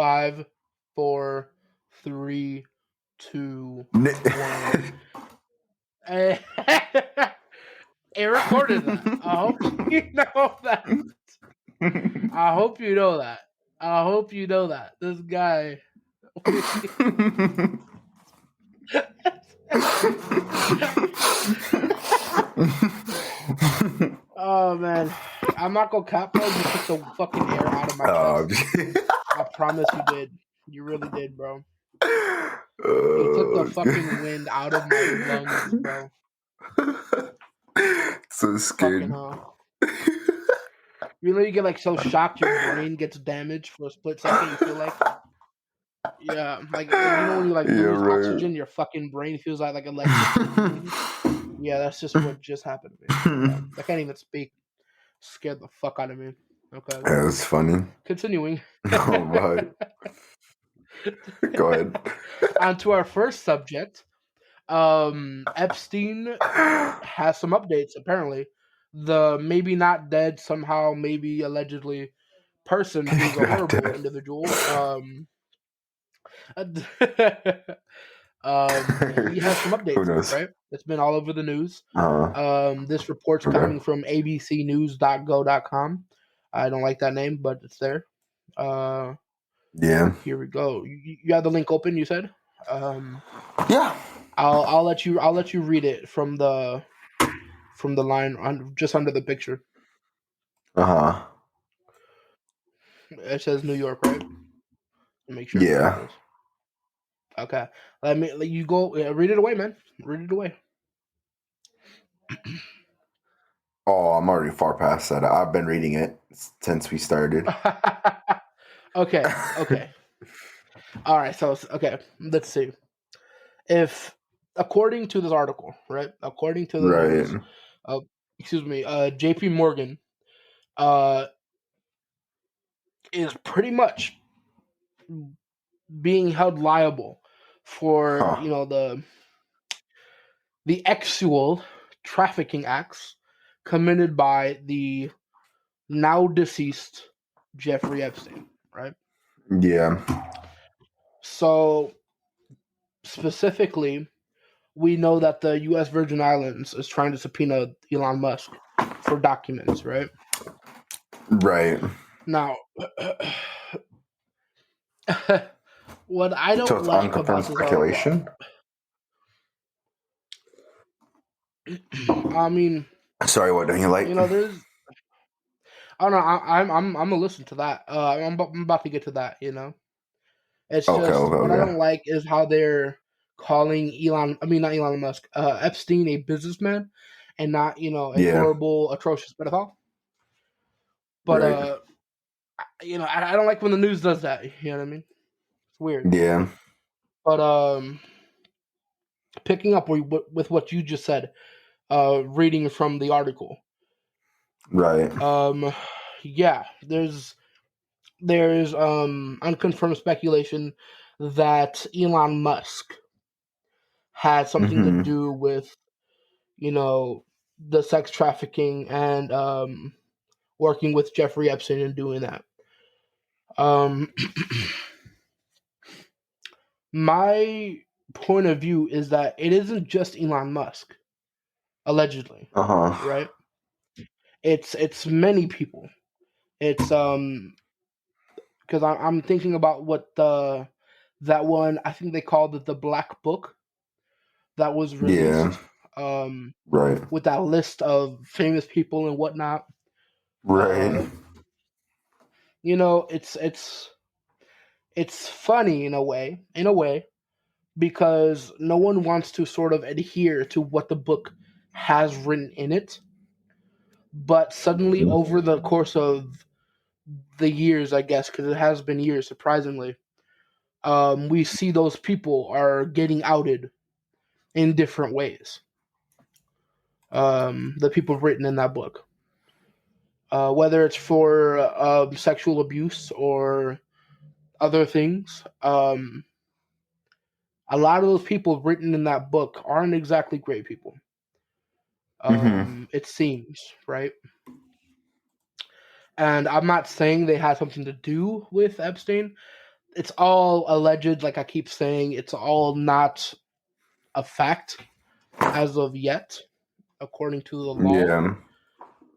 5, 4, 3, 2, 1. It recorded that. I hope you know that. I hope you know that. I hope you know that. This guy. Oh man, I'm not gonna cap, bro. You took the fucking air out of my chest. I promise you did. You really did, bro. You took the fucking wind out of my lungs, bro. So scared. You know, you get like so shocked, your brain gets damaged for a split second. You feel like, yeah, like you know when you like lose oxygen, your fucking brain feels like electric. Yeah, that's just what just happened to me. Yeah. I can't even speak. Scared the fuck out of me. Okay. Yeah, that's funny. Continuing. Oh my. Go ahead. On to our first subject. Epstein has some updates, apparently. The maybe not dead, somehow, maybe allegedly person who's a horrible individual. He has some updates, right? It's been all over the news. This report's coming from abcnews.go.com. I don't like that name, but it's there. Yeah. Here we go. You have the link open, you said? Yeah. I'll let you read it from the line just under the picture. It says New York, right? Make sure. Yeah. Okay. Let you go. Read it away, man. Read it away. Oh, I'm already far past that. I've been reading it since we started. Okay. All right. So okay. Let's see. If according to this article, right? According to the news, J.P. Morgan, is pretty much being held liable for the actual trafficking acts committed by the now deceased Jeffrey Epstein, right? Yeah. So specifically, we know that the U.S. Virgin Islands is trying to subpoena Elon Musk for documents, right? Right. Now, what I don't like about this speculation. I mean, sorry, what don't you like? You know, there's. Oh no, I'm gonna listen to that. I'm about to get to that. You know, it's just what I don't like is how they're calling not Elon Musk, Epstein a businessman, and not a horrible, atrocious pedophile. But I don't like when the news does that. You know what I mean? It's weird. Yeah. But picking up with what you just said, reading from the article. Right. Yeah, there's unconfirmed speculation that Elon Musk had something to do with the sex trafficking and working with Jeffrey Epstein and doing that. My point of view is that it isn't just Elon Musk, allegedly. Right? It's many people. It's because I'm thinking about what that one, I think they called it the Black Book, that was released. Right. With that list of famous people and whatnot. Right. It's funny in a way, because no one wants to sort of adhere to what the book has written in it. But suddenly, over the course of the years, I guess, because it has been years, surprisingly, we see those people are getting outed in different ways. The people written in that book, whether it's for sexual abuse or other things, a lot of those people written in that book aren't exactly great people. It seems, right? And I'm not saying they had something to do with Epstein. it's all alleged. Like I keep saying, it's all not a fact as of yet, according to the law.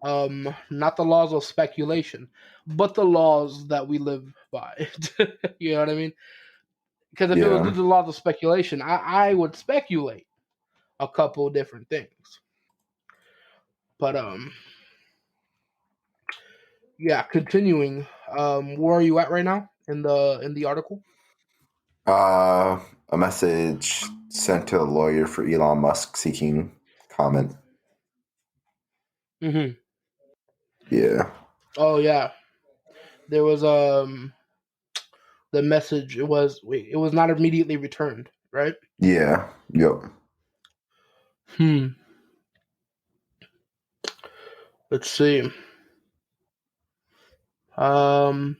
Yeah. Not the laws of speculation, but the laws that we live by. You know what I mean? Because if it was due Yeah. to the laws of speculation, I would speculate a couple different things. But yeah. Continuing, where are you at right now in the article? A message sent to a lawyer for Elon Musk seeking comment. Mm-hmm. Yeah. Oh yeah, there was the message. It was not immediately returned, right? Yeah. Yep. Hmm. Let's see. Um,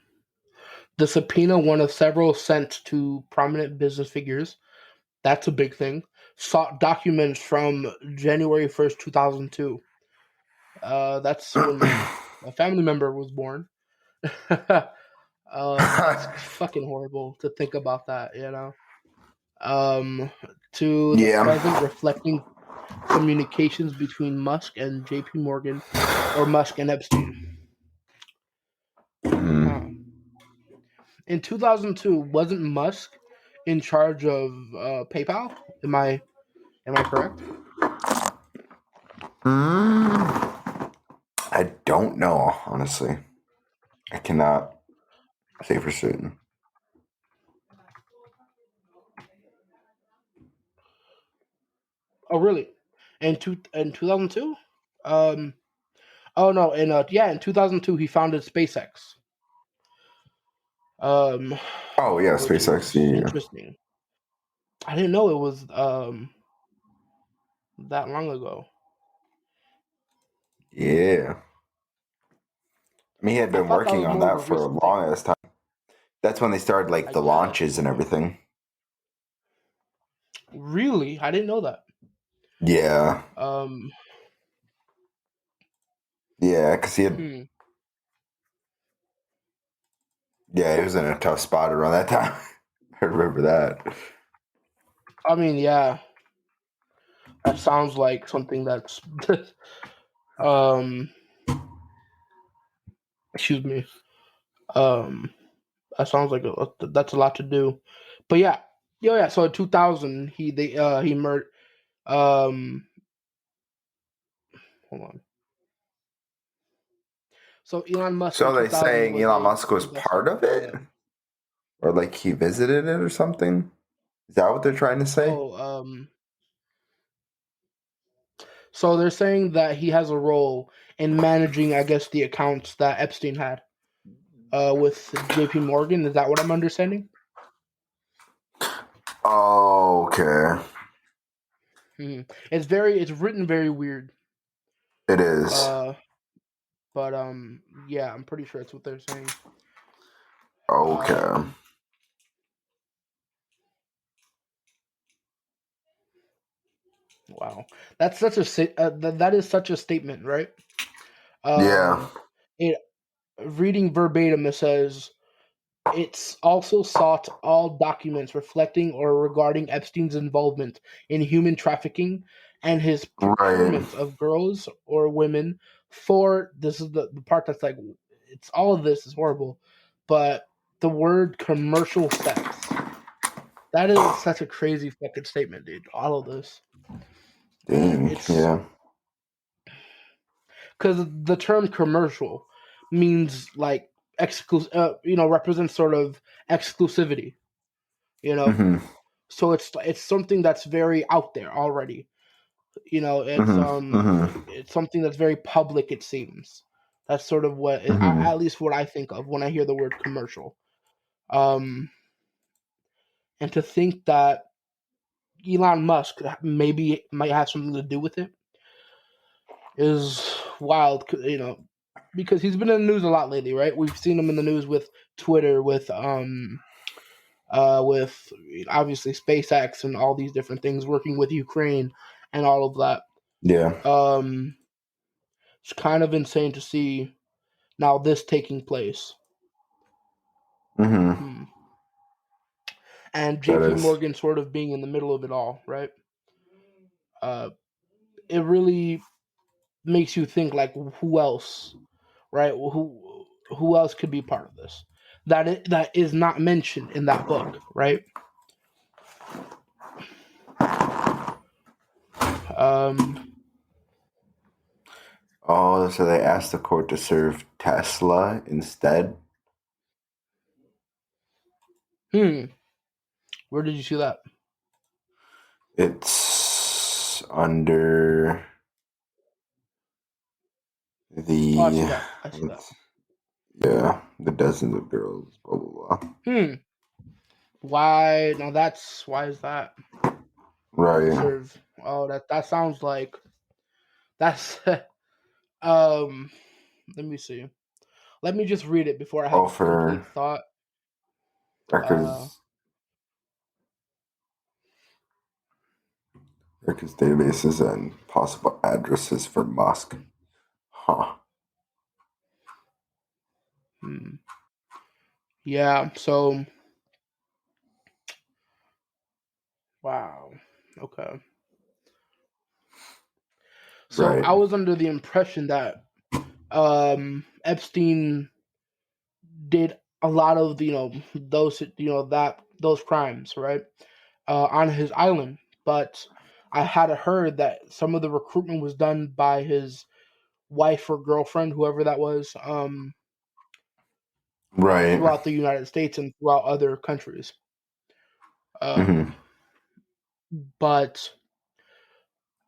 the subpoena, one of several sent to prominent business figures. That's a big thing. Sought documents from January 1st, 2002. That's when a family member was born. That's fucking horrible to think about that, you know. To the Yeah. present, reflecting communications between Musk and J.P. Morgan, or Musk and Epstein. Huh. In 2002, wasn't Musk in charge of PayPal? Am I correct? I don't know, honestly. I cannot say for certain. Oh, really? In 2002? Um. Oh no. In 2002 he founded SpaceX. Um, Oh yeah, which SpaceX. is Yeah. interesting. I didn't know it was that long ago. Yeah. I mean, he had I been thought that working was on more of that a for a recent thing. long ass time. That's when they started like I the guess. launches and everything. Really, I didn't know that. Yeah. Um. Yeah, because he had. Hmm. Yeah, he was in a tough spot around that time. I remember that. I mean, yeah, that sounds like something that's um. Excuse me. Um. That sounds like that's a lot to do. But yeah, yeah. So in 2000, he murdered. Um. Hold on. So Elon Musk in So they 2000 saying was Elon a Musk was investor. part of it, Yeah. or like he visited it or something. Is that what they're trying to say? Oh, so they're saying that he has a role in managing, I guess, the accounts that Epstein had with J.P. Morgan. Is that what I'm understanding? Oh, okay. It's written very weird. It is. Uh, but yeah, I'm pretty sure that's what they're saying. Okay. Um, wow, that's such that is such a statement, right? Yeah. Um, it reading verbatim, it says it's also sought all documents reflecting or regarding Epstein's involvement in human trafficking and his Right. procurement of girls or women for this is the part that's like it's all of this is horrible, but the word commercial sex. That is such a crazy fucking statement, dude. All of this. Dang. It's Yeah. because the term commercial means like represents sort of exclusivity, you know. Mm-hmm. So it's something that's very out there already. Mm-hmm. Mm-hmm. It's something that's very public. It seems that's sort of Mm-hmm. at least what I think of when I hear the word commercial. Um, and to think that Elon Musk maybe might have something to do with it is wild. Because he's been in the news a lot lately, right? We've seen him in the news with Twitter, with obviously SpaceX and all these different things, working with Ukraine and all of that. Yeah. Um, it's kind of insane to see now this taking place. Mm-hmm. Hmm. and That J.P. is. Morgan sort of being in the middle of it all, right? It really makes you think like who else, right? Who else could be part of this? That is not mentioned in that book, right? Um, Oh, so they asked the court to serve Tesla instead? where did you see that? It's under Oh, I see the. that. I see that. Yeah, the dozens of girls, blah, blah, blah. Why? Now that's why is that? Right. Serve. Oh, that sounds like that's. um, let me see. Let me just read it before I have All a complete for thought. Uh, records, databases, and possible addresses for Musk. Huh. yeah. So, wow. Okay. So Right. I was under the impression that Epstein did a lot of those that those crimes, right, on his island, but I had heard that some of the recruitment was done by his wife or girlfriend, whoever that was, Right. throughout the United States and throughout other countries. Mm-hmm. But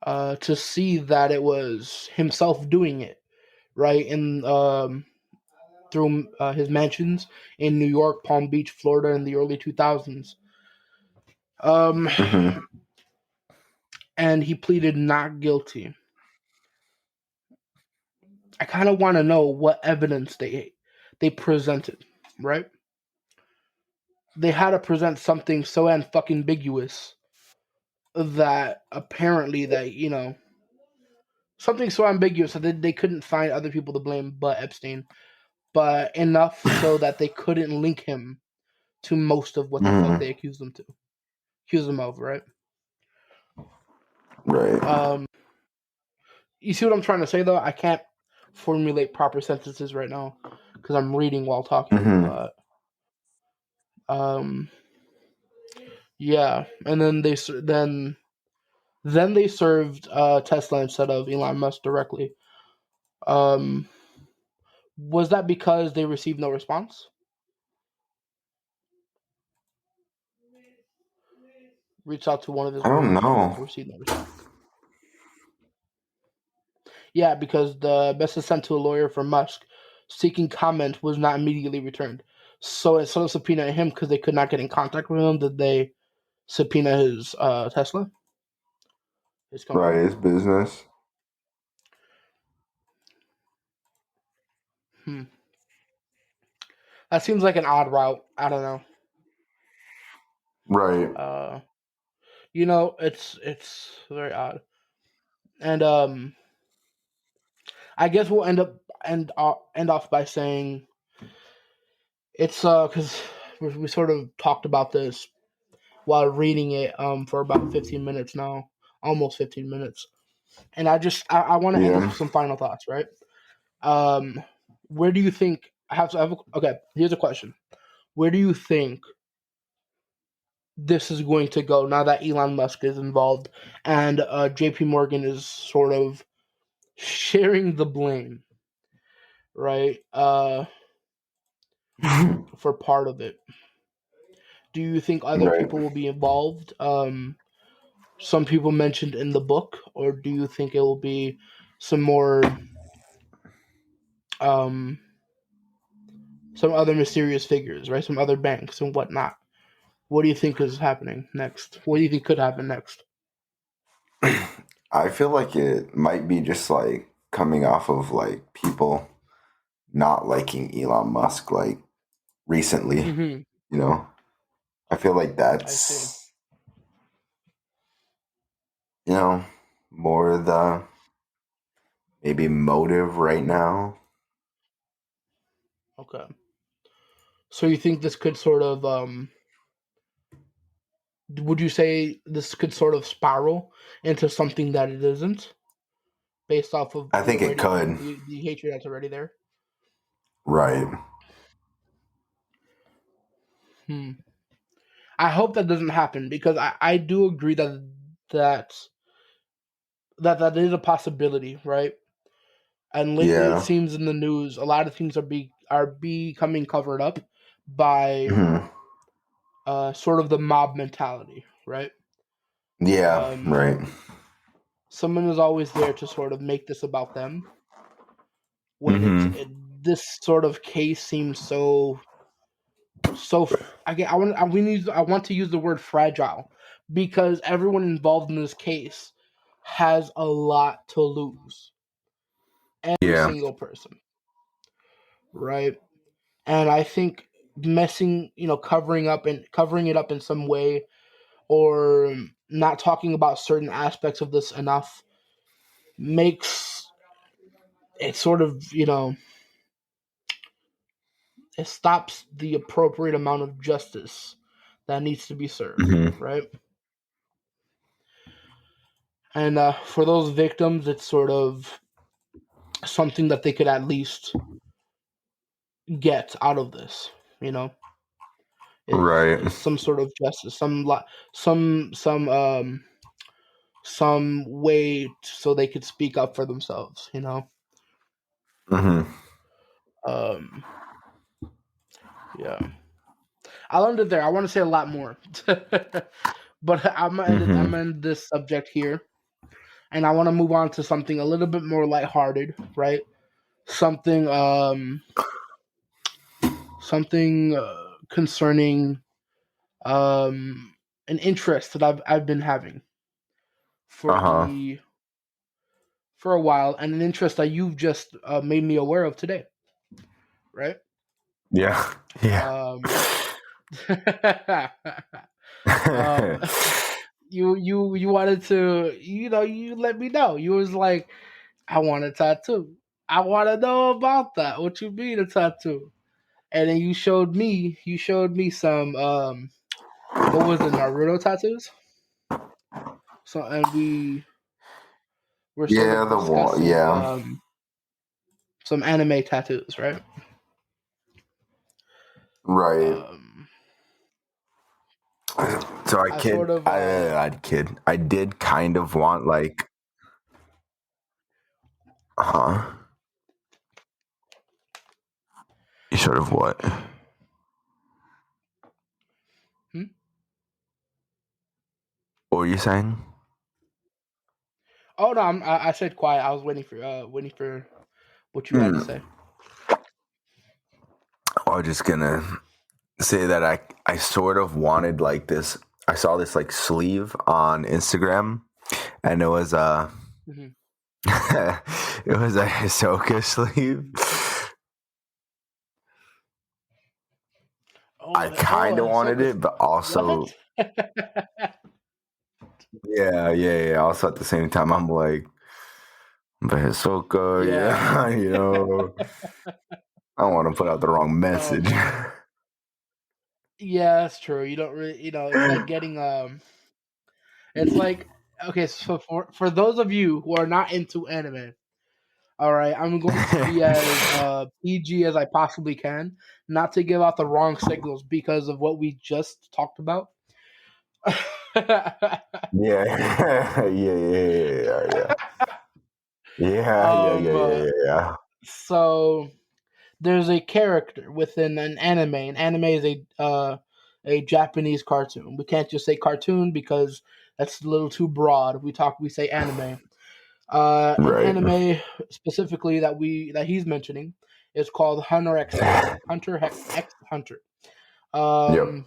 to see that it was himself doing it, right, in through his mansions in New York, Palm Beach, Florida, in the early 2000s. Um, Mm-hmm. and he pleaded not guilty. I kind of want to know what evidence they presented, right? They had to present something so fucking ambiguous that apparently that something so ambiguous that they couldn't find other people to blame but Epstein, but enough so that they couldn't link him to most of what the fuck Mm-hmm. they accused him of, right? Right. You see what I'm trying to say though? I can't formulate proper sentences right now because I'm reading while talking, Mm-hmm. but um, yeah. And then they served Tesla instead of Elon Musk directly. Um, was that because they received no response? Reached out to one of his I don't lawyers, know. received no response. Yeah, because the message sent to a lawyer from Musk seeking comment was not immediately returned. So instead of subpoenaing him because they could not get in contact with him, did they subpoena his Tesla, his Right. company? It's business. Hmm. That seems like an odd route. I don't know. Right. Uh, it's very odd. And I guess we'll end off by saying it's because we sort of talked about this while reading it for about 15 minutes now, almost 15 minutes. And I want to end this Yeah. with some final thoughts, right? Um, where do you think okay, here's a question. Where do you think this is going to go now that Elon Musk is involved and JP Morgan is sort of sharing the blame, right? For part of it. Do you think other Right. people will be involved? Some people mentioned in the book, or do you think it will be some more, um, some other mysterious figures, right? Some other banks and whatnot. What do you think is happening next? What do you think could happen next? I feel like it might be just like coming off of like people not liking Elon Musk like recently, Mm-hmm. you know? I feel like I see. that's, you know, more the maybe motive right now. Okay. So you think this could sort of would you say this could sort of spiral into something that it isn't, based off of I think it could. the hatred that's already there? Right. Hmm. I hope that doesn't happen, because I do agree that that is a possibility, right? And lately, it Yeah. seems in the news, a lot of things are becoming covered up by Hmm. sort of the mob mentality, right? Yeah. Um, Right. Someone is always there to sort of make this about them. When Hmm. this sort of case seems so I want to use the word fragile, because everyone involved in this case has a lot to lose. Every Yeah. single person, right? And I think covering it up in some way, or not talking about certain aspects of this enough, makes it sort of, it stops the appropriate amount of justice that needs to be served, Hmm. right? And for those victims, it's sort of something that they could at least get out of this, you know, Right. is some sort of justice, some some way so they could speak up for themselves, Hmm. Um, yeah, I'll end it there. I want to say a lot more, but I'm Hmm. gonna end this subject here, and I want to move on to something a little bit more lighthearted, right? Something something concerning an interest that I've been having Uh for huh. the for a while, and an interest that you've just made me aware of today, right? Yeah. Yeah. Um, um, you wanted to, you let me know. You was like, I want a tattoo. I want to know about that. What you mean a tattoo? And then you showed me some what was it, Naruto tattoos? So, and we're sort Yeah. of The wall. discussing Yeah. some anime tattoos, right? Right. Um, So I sort of I did kind of want like, huh? You sort of what? hmm? What were you saying? Oh no, I said quiet. I was waiting for what you had to Hmm. say. I was just gonna say that I sort of wanted like this. I saw this like sleeve on Instagram, and it was Hmm. it was a Hisoka sleeve. I kind of wanted Hisoka. it, but also, What? yeah. Also at the same time, I'm like, but Hisoka, Yeah. yeah, I don't want to put out the wrong Oh message. man. Yeah, that's true. You don't really, it's like getting it's like, okay, so for those of you who are not into anime, all right, I'm going to be as PG as I possibly can, not to give out the wrong signals because of what we just talked about. Yeah, yeah. um, Yeah. so there's a character within an anime. An anime is a Japanese cartoon. We can't just say cartoon because that's a little too broad. We say anime. An Right. anime specifically that he's mentioning is called Hunter x Hunter. X Hunter. Yep. Um,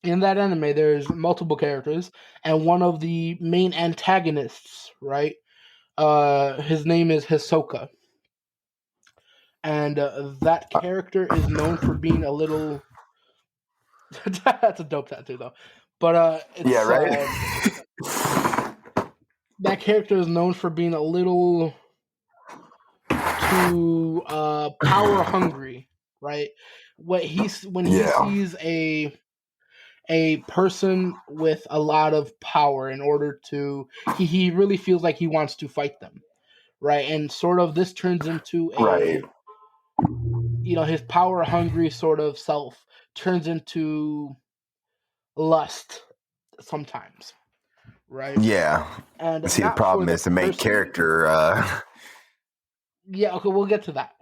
in that anime, there's multiple characters, and one of the main antagonists, right? His name is Hisoka, and that character is known for being a little. That's a dope tattoo, though. But Yeah. it's Right. that character is known for being a little too power hungry, right? When he Yeah. sees a person with a lot of power in order to he really feels like he wants to fight them, right? And sort of this turns into Right. a his power hungry sort of self turns into lust sometimes, right? Yeah. And See, the not for problem the is the main person. character. Yeah, okay, we'll get to that.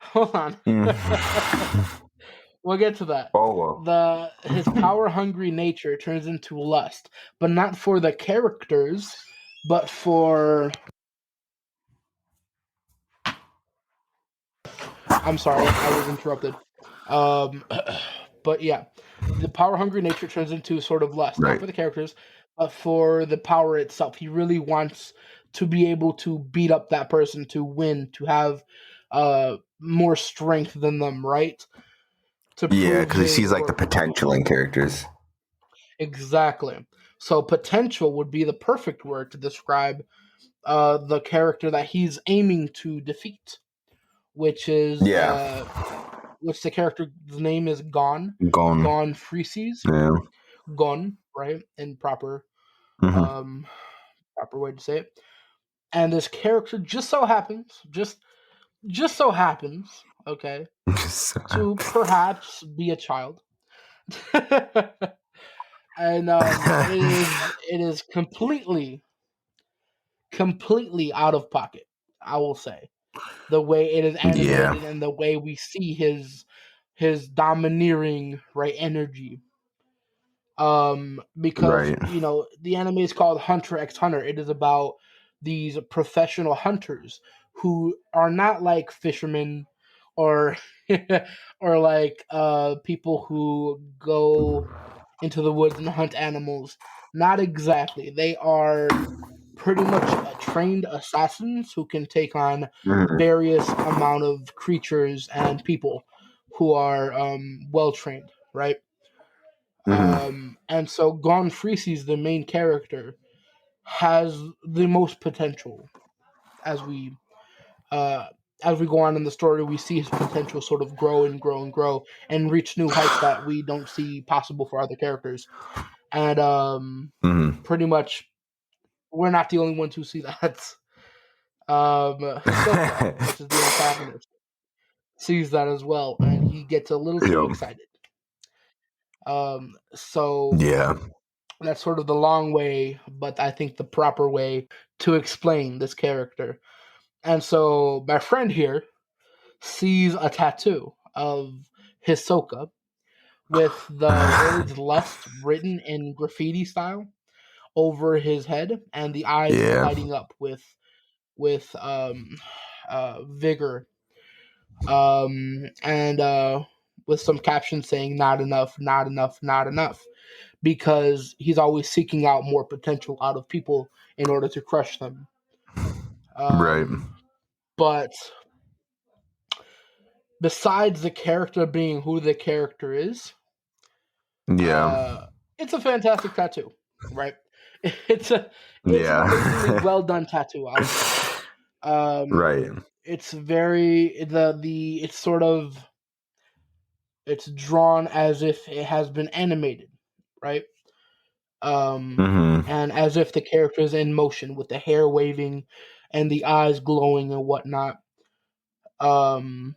Hold on. Mm. We'll get to that. Oh well. His power hungry nature turns into lust, but not for the characters, but for I'm sorry, I was interrupted. Um, but yeah, the power hungry nature turns into sort of lust, not Right. for the characters, but for the power itself. He really wants to be able to beat up that person, to win, to have more strength than them, right? To Yeah, prove because he his sees like the worth. potential in characters. Exactly. So potential would be the perfect word to describe the character that he's aiming to defeat, which is Yeah. which the character's name is Gone. Gon Freeses, Yeah. Gon, right? In Hmm. um, proper way to say it. And this character just so happens, okay, to perhaps be a child. And it is completely out of pocket, I will say. The way it is Yeah. animated and the way we see his domineering right energy. Because Right. the anime is called Hunter x Hunter. It is about these professional hunters who are not like fishermen or or like people who go into the woods and hunt animals. Not exactly. They are pretty much trained assassins who can take on Hmm. various amount of creatures and people who are well trained, right? Hmm. And so Gon Freese's the main character has the most potential as we uh, as we go on in the story. We see his potential sort of grow and grow and grow and reach new heights that we don't see possible for other characters. And Hmm. pretty much, we're not the only ones who see that. Hisoka, which is the antagonist, sees that as well, and he gets a little too Yep. excited. So Yeah. that's sort of the long way, but I think the proper way to explain this character. And so my friend here sees a tattoo of Hisoka with the words lust written in graffiti style over his head and the eyes Yeah. lighting up with vigor, and with some captions saying not enough, not enough, not enough, because he's always seeking out more potential out of people in order to crush them. Right. But besides the character being who the character is, Yeah. uh, it's a fantastic tattoo, right? It's a it's an amazingly Yeah. well done tattoo, I'll say. Um, Right. it's very the it's sort of it's drawn as if it has been animated, right? Um, Hmm. and as if the character is in motion with the hair waving and the eyes glowing and whatnot. Um,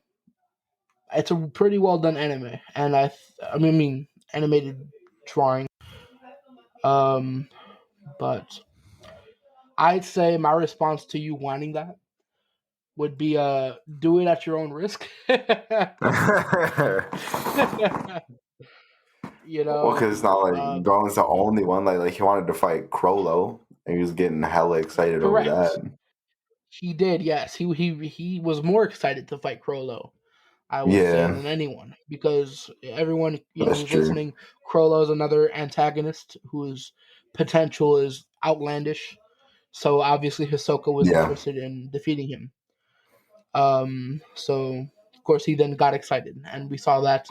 it's a pretty well done anime, and I mean animated drawing. Um, but I'd say my response to you wanting that would be do it at your own risk. you Well, know, because it's not like um, Gon's the only one. Like he wanted to fight Crollo, and he was getting hella excited over that. correct. He did, yes. He was more excited to fight Crollo, I would say, Yeah, than anyone, because everyone that's who's true. listening, Crollo is another antagonist whose potential is outlandish. So obviously Hisoka was Yeah. interested in defeating him. So of course he then got excited, and we saw that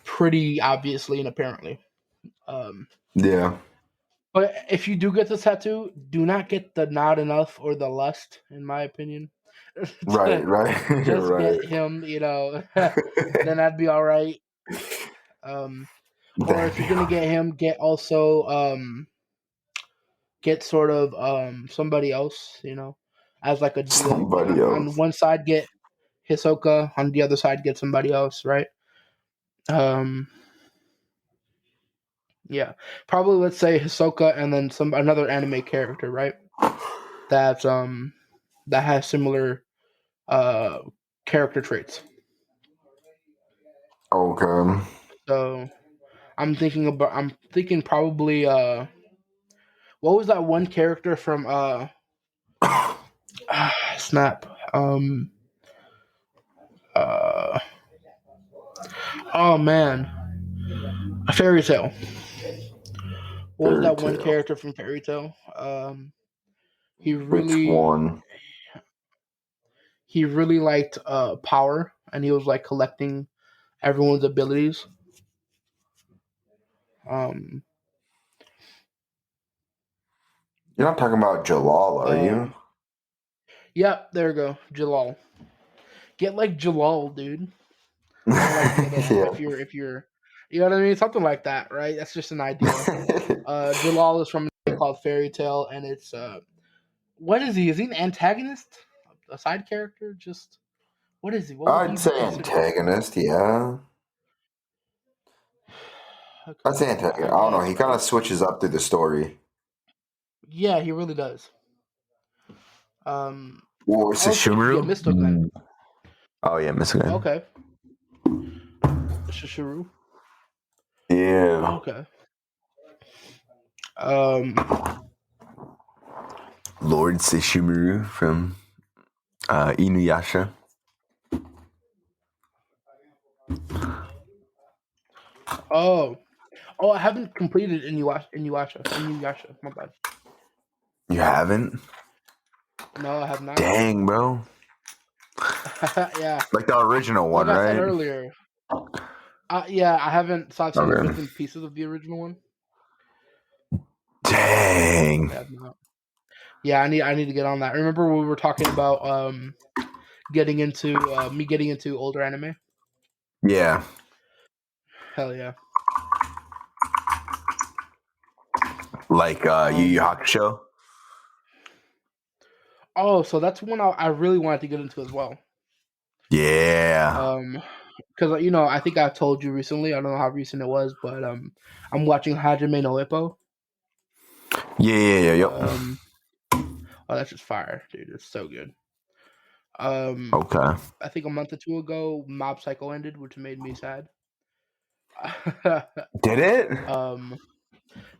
pretty obviously and apparently. Um, Yeah. but if you do get the tattoo, do not get the not enough or the lust, in my opinion. Right. Right. Just Right. get him, then that'd be all right. Um, Or if you're gonna get him, get also get sort of somebody else, as like a duo. Like Somebody on else. one side get Hisoka, on the other side get somebody else, right? Um, yeah, probably let's say Hisoka and then another anime character, right? That's that has similar uh character traits. Okay. So I'm thinking probably what was that one character from Snap? Uh oh man, a fairy tale. What was Fairy that one tale. character from Fairy Tale? He Which really one? he really liked power, and he was like collecting everyone's abilities. Um, You're not talking about Jalal, are you? um, yeah, there you go, Jalal. Get like Jalal, dude, or like the other one. Yeah. If you're, you know what I mean, something like that, right? That's just an idea. Jalal is from a thing called Fairy Tale, and it's what is he? Is he an antagonist? A side character? Just what is he? What would he I'd be say considered? antagonist, yeah. I'd say antagonist. I I don't know. guess, He kind right? of switches up through the story. Yeah, he really does. Um, Or okay, yeah, Sesshomaru? Mistook then. Oh, yeah, Michigan. Okay, Shishiru. Yeah. Okay. Um. Lord Sesshomaru from Inuyasha. Oh. Oh, I haven't completed Inuyasha. My bad. You haven't? No, I have not. Dang, bro. Yeah, Like the original like one, I said right? earlier. Yeah, I haven't. So I've seen Okay. bits and pieces of the original one. Dang. I have not. Yeah, I need to get on that. Remember we were talking about getting into me getting into older anime? Yeah. Hell yeah. Like Yu Yu Um. Hakusho? Oh, so that's one I really wanted to get into as well. Yeah. Because I think I've told you recently. I don't know how recent it was, but I'm watching Hajime no Ippo. Yep. Um, oh, that's just fire, dude. It's so good. Um, Okay. I think a month or two ago, Mob Psycho ended, which made me sad. Did it? um,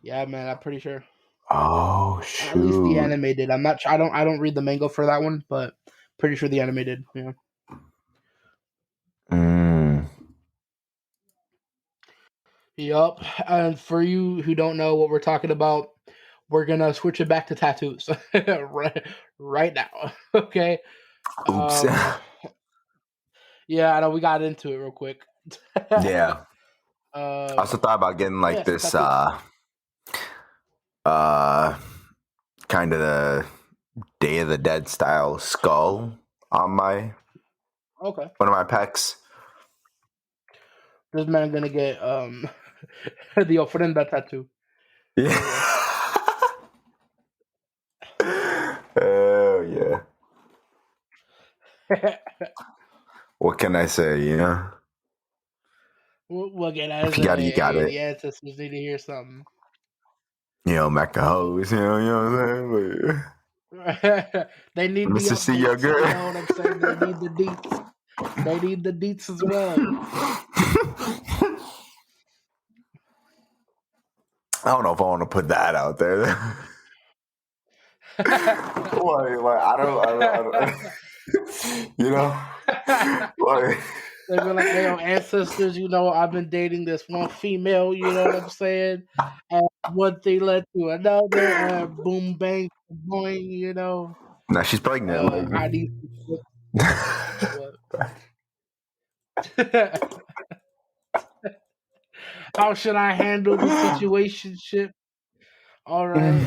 yeah, man, I'm pretty sure. Oh, At least the shoot. anime did. I'm not. I don't read the manga for that one, but pretty sure the anime did. Yeah. Mm. Yup. And for you who don't know what we're talking about, we're gonna switch it back to tattoos right now. Okay. Oops. Um. Yeah, I know we got into it real quick. Yeah. I also thought about getting like Yeah, so this tattoos. uh kind of the Day of the Dead style skull on my Okay. one of my pecs. This man gonna get the ofrenda tattoo. Yeah. Oh yeah. Yeah. What can I say, you know? What can I If you got it, you got say? it. The ancestors need to hear something. You know, Mecca hoes, you know what I'm saying? They Like, need the Mr. C, your updates. girl. You know what I'm saying? They need the deets. They need the deets as well. I don't know if I want to put that out there. I don't, you know, like, They've been like, hey, yo, ancestors, I've been dating this one female, you know what I'm saying? And one thing led to another, boom, bang, boing, nah, she's pregnant. I need some what? How should I handle the situation? All right.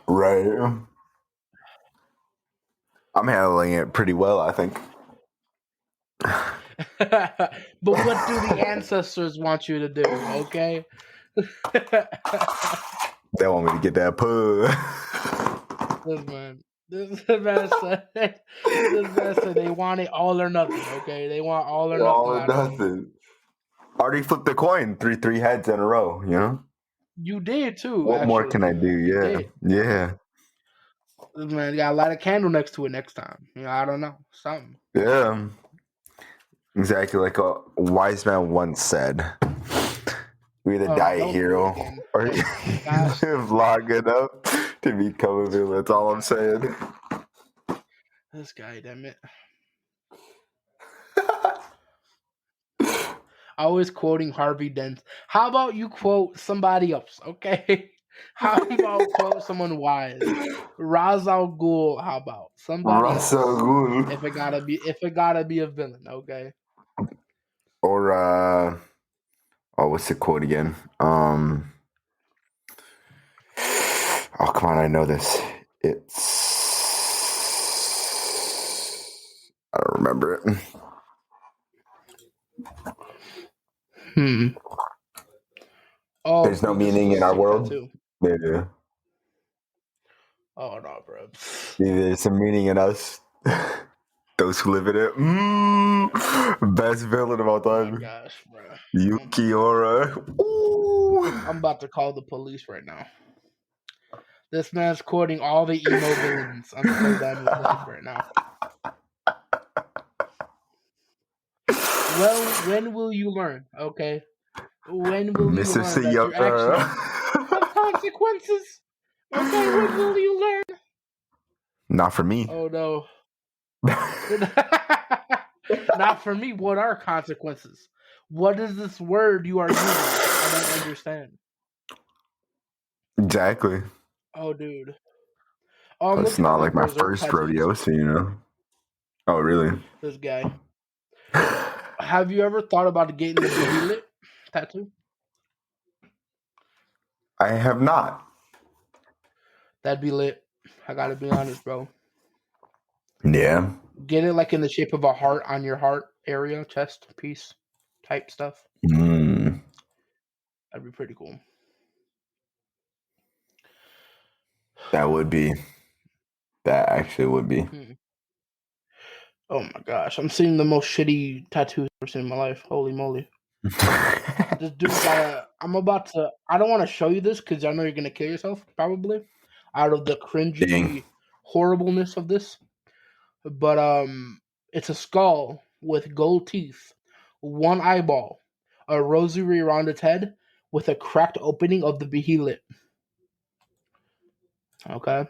Right. I'm handling it pretty well, I think. But what do the ancestors want you to do? Okay. They want me to get that pug. This man said they want it all or nothing. Okay, they want all or nothing All or out of me. nothing. Already flipped the coin, three heads in a row. You know. You did too. What more Actually, can I do? you Yeah, did. yeah, This man got a light a candle next to it next time. I don't know, something. yeah. Exactly like a wise man once said. We either die a Don't do it hero again. or you Gosh, live long enough to become a villain. That's all I'm saying. this guy, damn it. Always quoting Harvey Dent. How about you quote somebody else, okay? How about quote someone wise? Ra's al Ghul, how about somebody Russell else? Gould. If it gotta be a villain, okay? Or what's the quote again? Oh come on, I know this. I don't remember it. Oh, There's no bro, this is meaning a in our sick world. tattoo. Yeah. Oh no, bro. There's some meaning in us. Those who live in it. Best villain of all Oh my time. gosh, bro. Yukiora. Ooh. I'm about to call the police right now. This man's quoting all the emo villains. I'm so done with life right now. Well, when will you learn? Okay, when will you Mr. learn that your actions have consequences? Okay, when will you learn? Not for me. Oh no. Not for me. What are consequences? What is this word you are using? I don't understand. Exactly. Oh, dude. Oh, I'm It's looking at not my like my berserk first tattoos. rodeo, so you know. Oh, really? This guy. Have you ever thought about getting the Behelit tattoo? I have not. That'd be lit. I gotta be honest, bro. Yeah. Get it like in the shape of a heart on your heart area, chest piece type stuff. Mm, That'd be pretty cool. that would be. That actually would be. Oh my gosh, I'm seeing the most shitty tattoos I've ever seen in my life. Holy moly. This dude got a. I don't want to show you this because I know you're going to kill yourself, probably, out of the cringy Dang. horribleness of this. But, it's a skull with gold teeth, one eyeball, a rosary around its head, with a cracked opening of the Behelit. Okay?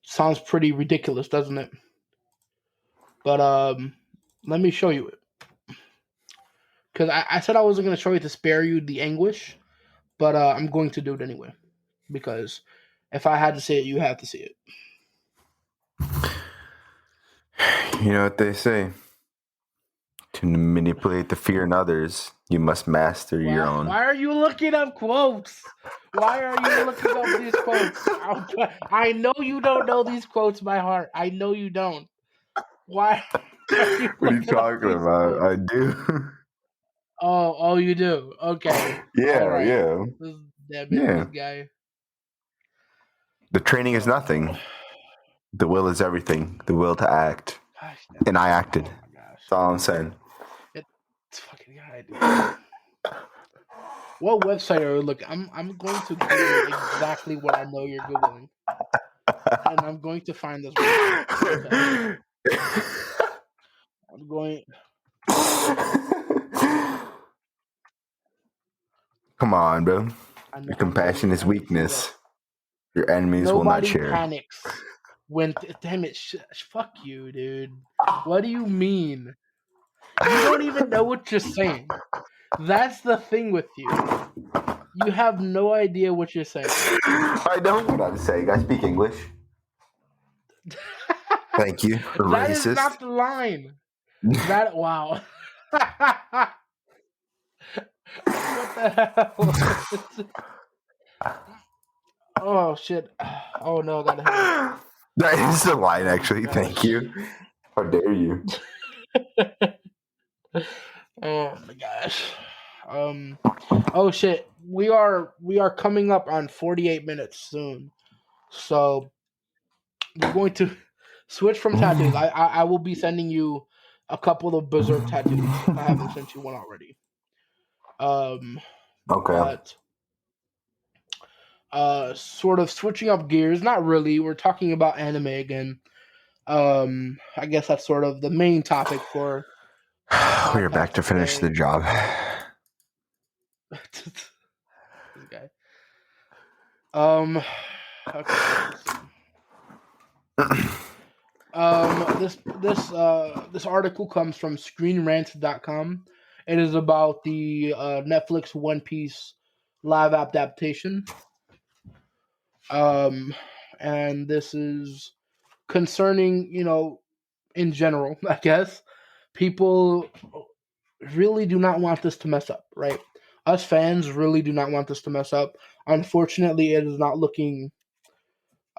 Sounds pretty ridiculous, doesn't it? But, let me show you it. Because I said I wasn't going to show you to spare you the anguish, but I'm going to do it anyway. Because if I had to see it, you have to see it. You know what they say? To manipulate the fear in others, you must master your own. Why are you looking up quotes? Why are you looking up these quotes? I know you don't know these quotes by heart. I know you don't. Why are you What are you looking up talking these about? quotes? I do. Oh, you do. Okay. All Yeah, right. yeah. Damn it, Yeah. this guy. The training is Oh nothing. no. The will is everything. The will to act. Gosh, And I acted. oh my gosh. That's all I'm saying. It's fucking guy, dude. What website are you looking? I'm going to Google exactly what I know you're Googling. And I'm going to find this website. Okay. I'm going. Come on, bro. I know. Your compassion is I need to see weakness. this. Your enemies will not Nobody share. panics when. Damn it! Fuck you, dude. What do you mean? You don't even know what you're saying. That's the thing with you. You have no idea what you're saying. I know what I'm saying. I speak English. Thank you. That is Racist. not the line. That wow. What the hell? Oh shit! Oh no, I got a That is the line, actually. Oh, thank you. How dare you? Oh my gosh. Oh shit. We are coming up on 48 minutes soon. So we're going to switch from tattoos. I will be sending you a couple of berserk tattoos if I haven't sent you one already. Okay. But sort of switching up gears, not really. We're talking about anime again. I guess that's sort of the main topic for our We are back podcast to finish the today. job. This guy. Okay, let's see. This article comes from ScreenRant.com. It is about the Netflix One Piece live adaptation. And this is concerning, in general, I guess. People really do not want this to mess up, right? Us fans really do not want this to mess up. Unfortunately, it is not looking.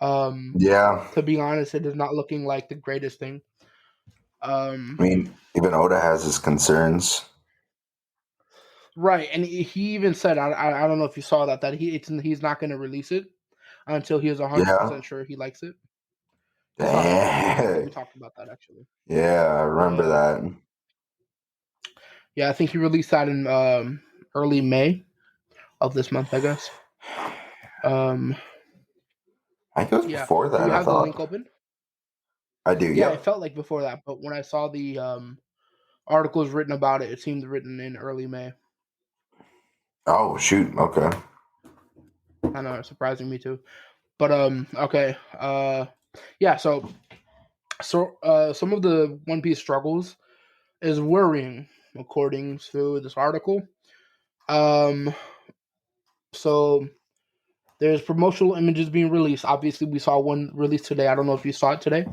Yeah. To be honest, it is not looking like the greatest thing. I mean, even Oda has his concerns. Right, and he even said, I don't know if you saw that he's not going to release it until he is Yeah. 100% sure he likes it. You saw that, right? I think we Dang. talked about that actually. Yeah, I remember Yeah, that. yeah. I think he released that in early May of this month, I guess. Um, I think it was yeah. before Do you that, I have the link thought. open? I do, Yeah, it yep. felt like before that, but when I saw the articles written about it, it seemed written in early May. Oh, shoot. Okay. I know, it's surprising me too. But okay. Yeah. So some of the One Piece struggles is worrying, according to this article. Um, so there's promotional images being released. Obviously, we saw one released today. I don't know if you saw it today.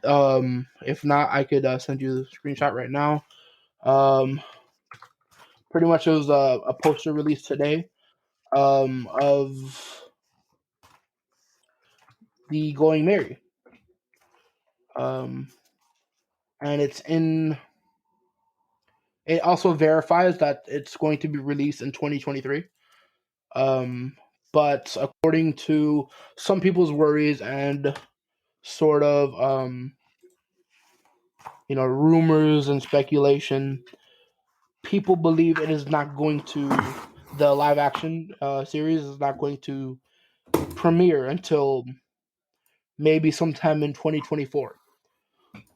If not, I could send you the screenshot right now. Um, Pretty much it was a poster released today of the Going Merry. Um, and it's in. It also verifies that it's going to be released in 2023. Um, but according to some people's worries and sort of rumors and speculation, people believe it is not going to the live action series is not going to premiere until maybe sometime in 2024,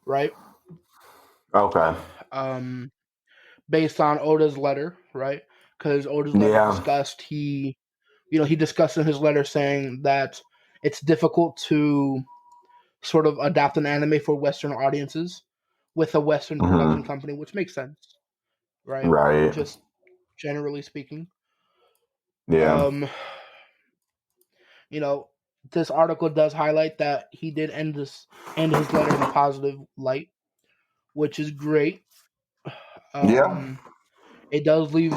right? Okay. Um, Based on Oda's letter, right? Because Oda's letter Yeah. discussed he discussed in his letter saying that it's difficult to sort of adapt an anime for Western audiences with a Western production Mm-hmm. company, which makes sense, right? Right. Just generally speaking. Yeah. Um, you know, this article does highlight that he did end his letter in a positive light, which is great. Yeah. Um, it does leave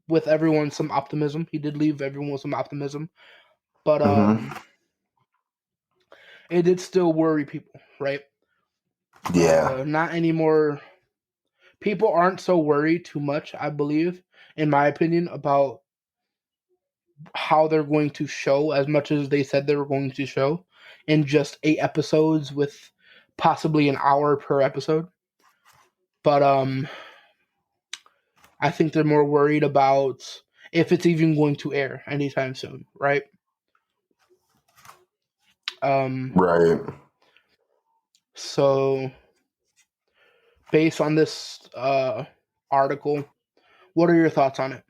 with everyone some optimism. He did leave everyone with some optimism, but Mm-hmm. it did still worry people, right? Yeah. Not anymore. People aren't so worried too much, I believe, in my opinion, about how they're going to show as much as they said they were going to show in just 8 episodes with possibly an hour per episode. But I think they're more worried about if it's even going to air anytime soon, right? Um, Right. so based on this article, what are your thoughts on it?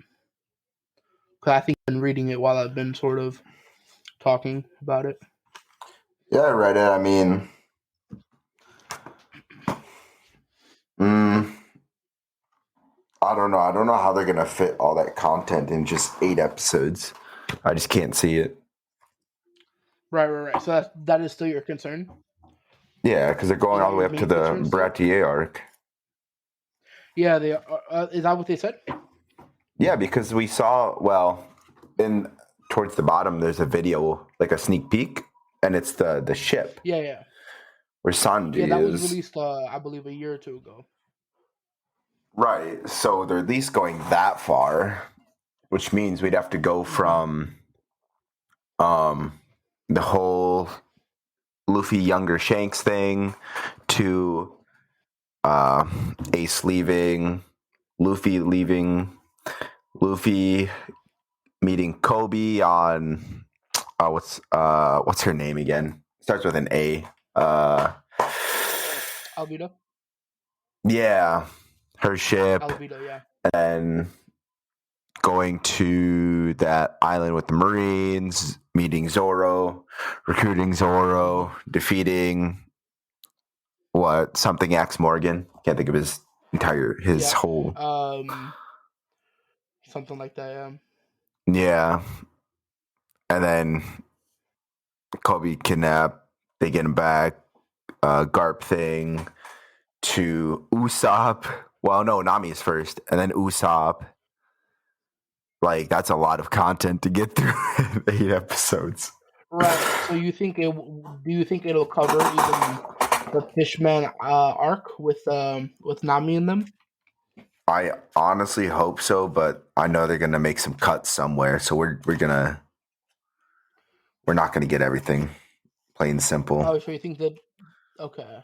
Because I think I've been reading it while I've been sort of talking about it. Yeah, I read it. I mean, mm, I don't know. I don't know how they're gonna fit all that content in just 8 episodes. I just can't see it. Right. So that is still your concern. Yeah, because they're going Is all that the way your up to main the concern still? Bratier arc. Yeah, they is that what they said? Yeah, because we saw in towards the bottom there's a video, like a sneak peek, and it's the ship Yeah. where Sanji Yeah, that was is. released, I believe, a year or two ago. Right. So they're at least going that far, which means we'd have to go from the whole Luffy younger Shanks thing to Ace leaving, Luffy meeting Kobe on what's her name again? Starts with an A. Albedo. Yeah, her ship. Albedo, yeah. And going to that island with the Marines, meeting Zoro, recruiting Zoro, defeating something X Morgan. Can't think of his whole. Something like that, yeah. Yeah. And then Kobe kidnapped, they get him back, Garp thing to Usopp. Well, no, Nami's first, and then Usopp. Like, that's a lot of content to get through 8 episodes. Right. So do you think it'll cover even the Fishman arc with Nami in them? I honestly hope so, but I know they're gonna make some cuts somewhere, so we're not gonna get everything. Plain simple. Oh, so you think that? Okay.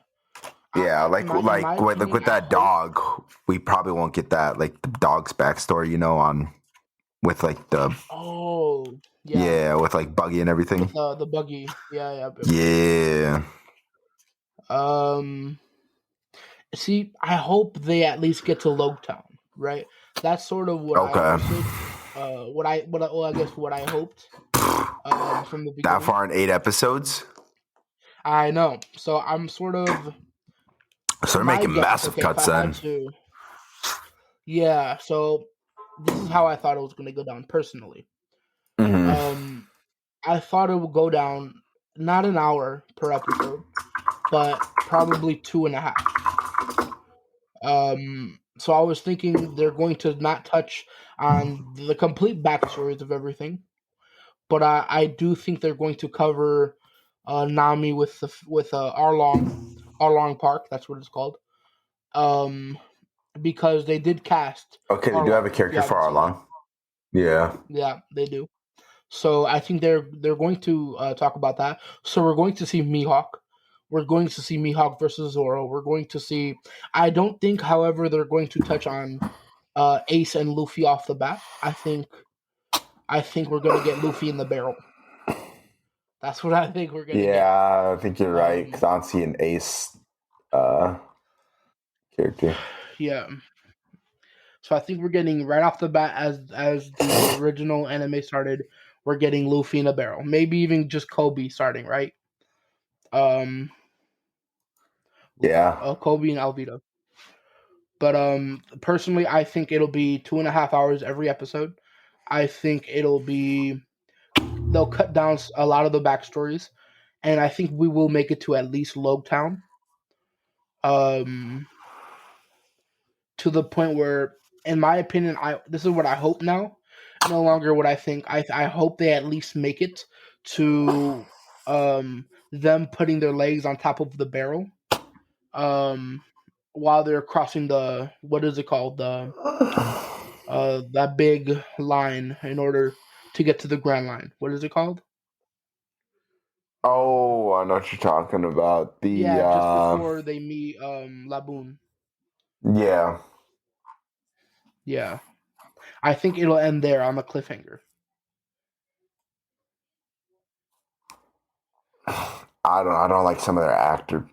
Yeah, with that dog, we probably won't get that, like the dog's backstory, with like the with like Buggy and everything. With the Buggy, yeah. Yeah. See, I hope they at least get to Logtown, right? That's sort of what I understood. What I hoped from the beginning. That far in 8 episodes? I know. So I'm sort of. So they're making massive cuts then. Yeah. So this is how I thought it was going to go down personally. Mm-hmm. I thought it would go down not an hour per episode, but probably 2.5. So I was thinking they're going to not touch on the complete backstories of everything, but I do think they're going to cover Nami with Arlong Park. That's what it's called. Because they did cast. Okay, they do have a character for Arlong. Yeah. Yeah, they do. So I think they're going to talk about that. So we're going to see Mihawk. We're going to see Mihawk versus Zoro. We're going to see. I don't think, however, they're going to touch on Ace and Luffy off the bat. I think we're going to get Luffy in the barrel. That's what I think we're going to get. Yeah, I think you're right, because I don't see an Ace character. Yeah. So I think we're getting right off the bat, as the original anime started, we're getting Luffy in a barrel. Maybe even just Kobe starting, right? Yeah. Kobe and Alvito. But personally, I think it'll be 2.5 hours every episode. I think they'll cut down a lot of the backstories, and I think we will make it to at least Logtown. To the point where, in my opinion, this is what I hope now, no longer what I think. I hope they at least make it to them putting their legs on top of the barrel, while they're crossing what is it called, that big line in order to get to the Grand Line. What is it called? Oh, I know what you're talking about. Just before they meet Laboon. Yeah. Yeah. I think it'll end there on the cliffhanger. I don't like some of their actor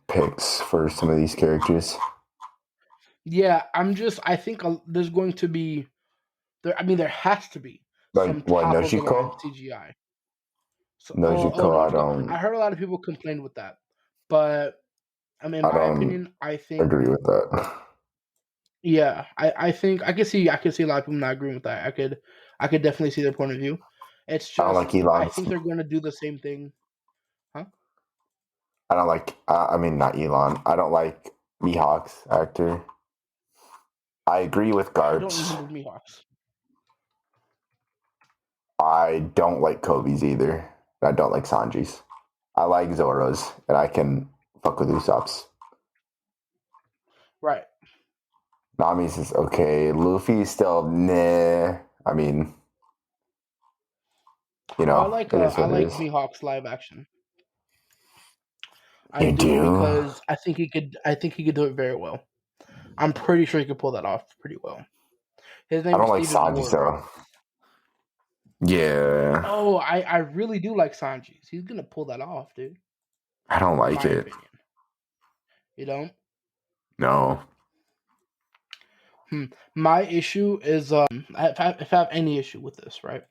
picks for some of these characters. Yeah, I think there's going to be there has to be some top of the line CGI. So, Nojiko, I heard a lot of people complain with that, but I mean, in my opinion, I think agree with that. Yeah, I think I can see a lot of people not agreeing with that. I could definitely see their point of view. It's just I think they're going to do the same thing, huh? I don't like. Not Elon. I don't like Mihawk's actor. I agree with Garp's. I don't remember Mihawk's. I don't like Kobe's either. I don't like Sanji's. I like Zoro's, and I can fuck with Usopp's. Right. Nami's is okay. Luffy's still nah. I mean, you know, I it like is. Mihawk's live action. I You do do? because I think he could do it very well. I'm pretty sure he could pull that off pretty well. His I name don't is like Steven Sanji, Ward, right? so. Yeah. Oh, I really do like Sanji. He's gonna pull that off, dude. I don't In like my it. opinion, you don't. No. My issue is if I have any issue with this, right?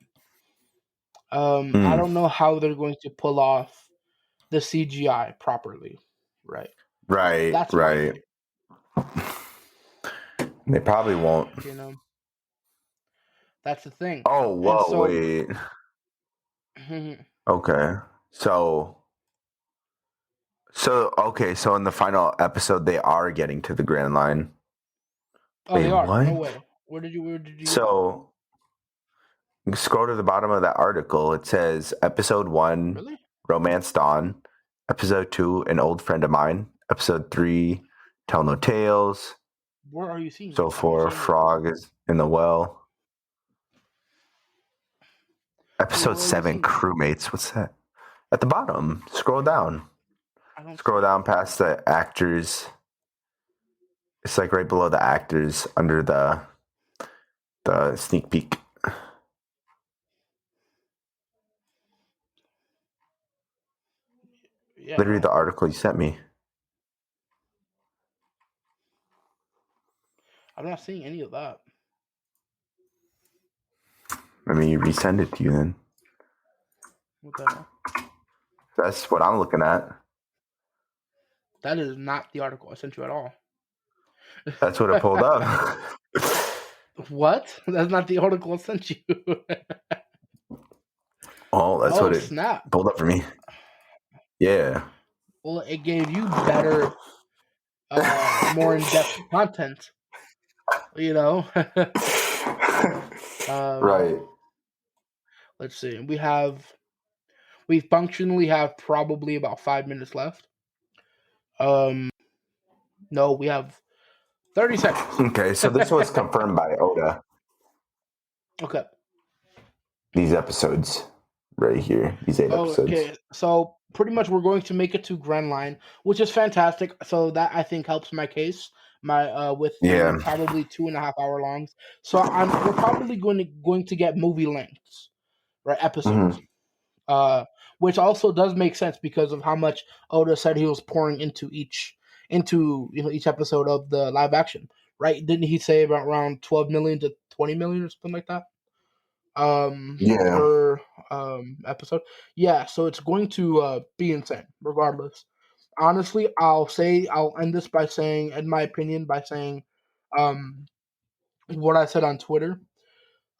I Mm. don't know how they're going to pull off the CGI properly, right? Right, That's my right. issue. They probably won't. You know, that's the thing. Oh, And whoa, so, wait. oh, Okay. So in the final episode, they are getting to the Grand Line. Wait, they are. No what? way. Where did you hear that? So scroll to the bottom of that article. It says episode 1, Really? Romance Dawn. Episode 2, An Old Friend of Mine. Episode 3, Tell No Tales. Where are you seeing So this? I'm not for seeing it. Frog is in the Well. Wait, Episode where are you 7, seeing it? Crewmates. What's that? At the bottom. Scroll down. I don't see Scroll it. down past the actors. It's like right below the actors under the sneak peek. Yeah, Literally no. the article you sent me. I'm not seeing any of that. Let me resend it to you then. What the hell? That's what I'm looking at. That is not the article I sent you at all. That's what it pulled up. What? That's not the article I sent you. Oh, that's Oh, what it snap. pulled up for me. Yeah. Well, it gave you better, more in-depth content. You know. Right. Let's see. We functionally have probably about 5 minutes left. No, we have 30 seconds. Okay, so this was confirmed by Oda. Okay. These episodes right here, these 8 episodes. Okay. So pretty much we're going to make it to Grand Line, which is fantastic. So that I think helps my case. My with Yeah. probably 2.5 hour longs. So we're probably going to get movie lengths, right? Episodes. Which also does make sense because of how much Oda said he was pouring into each episode of the live action, right? Didn't he say about around 12 million to 20 million or something like that? Yeah. Per episode. Yeah, so it's going to be insane, regardless. Honestly, I'll end this by saying, in my opinion, by saying what I said on Twitter.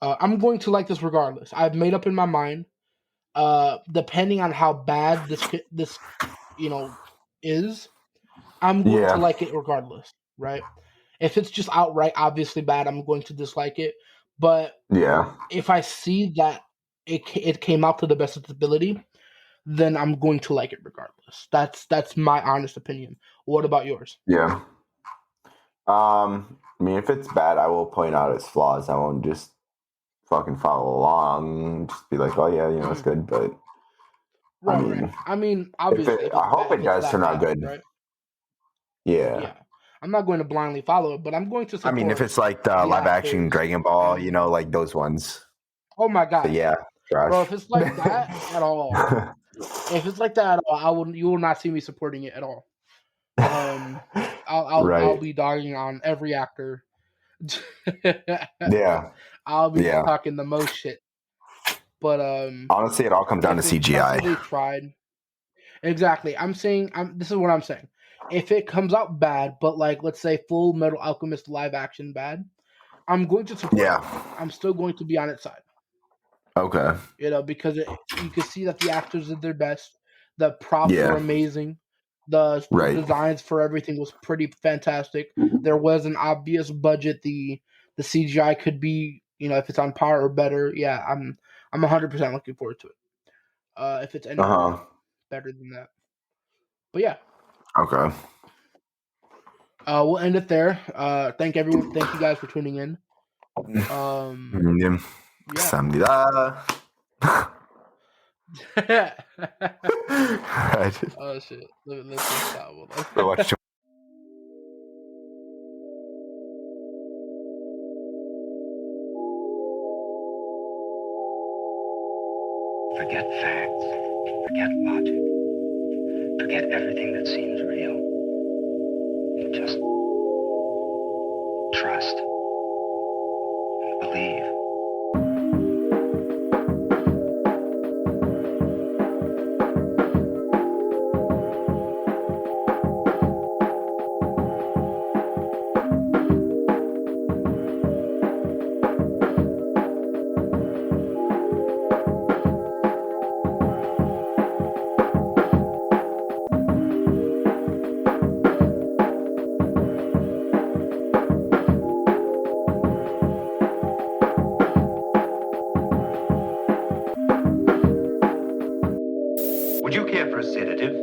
I'm going to like this regardless. I've made up in my mind. Depending on how bad this is, I'm going to Yeah. like it regardless, right? If it's just outright obviously bad, I'm going to dislike it. But Yeah. if I see that it came out to the best of its ability, then I'm going to like it regardless. That's my honest opinion. What about yours? Yeah. I mean, if it's bad, I will point out its flaws. I won't just fucking follow along, just be like, oh yeah, it's good. But I Right. mean, I mean, obviously, I hope if it it's does that turn out bad, good. right? Yeah. Yeah. I'm not going to blindly follow it, but I'm going to I mean, if support it's like the the live action actors. Dragon Ball, like those ones. Oh my So god, yeah, bro! trash. If it's like that at all, you will not see me supporting it at all. I'll Right. be dogging on every actor. Yeah. I'll be Yeah. talking the most shit. But honestly, it all comes down to if it's something CGI. they tried, exactly. This is what I'm saying. If it comes out bad, but like let's say Full Metal Alchemist live action bad, I'm going to support it. Yeah. I'm still going to be on its side. Okay. Because you can see that the actors did their best. The props were Yeah. amazing. The Right. designs for everything was pretty fantastic. There was an obvious budget. The CGI could be, if it's on par or better. Yeah, I'm 100% looking forward to it. If it's anything better than that. But yeah. Okay. We'll end it there. Thank everyone. Thank you guys for tuning in. Yeah. 감사합니다. Oh shit. Let's just stop. Watch Forget facts. Forget logic. Forget everything that seems real. And just trust and believe. Would you care for a sedative?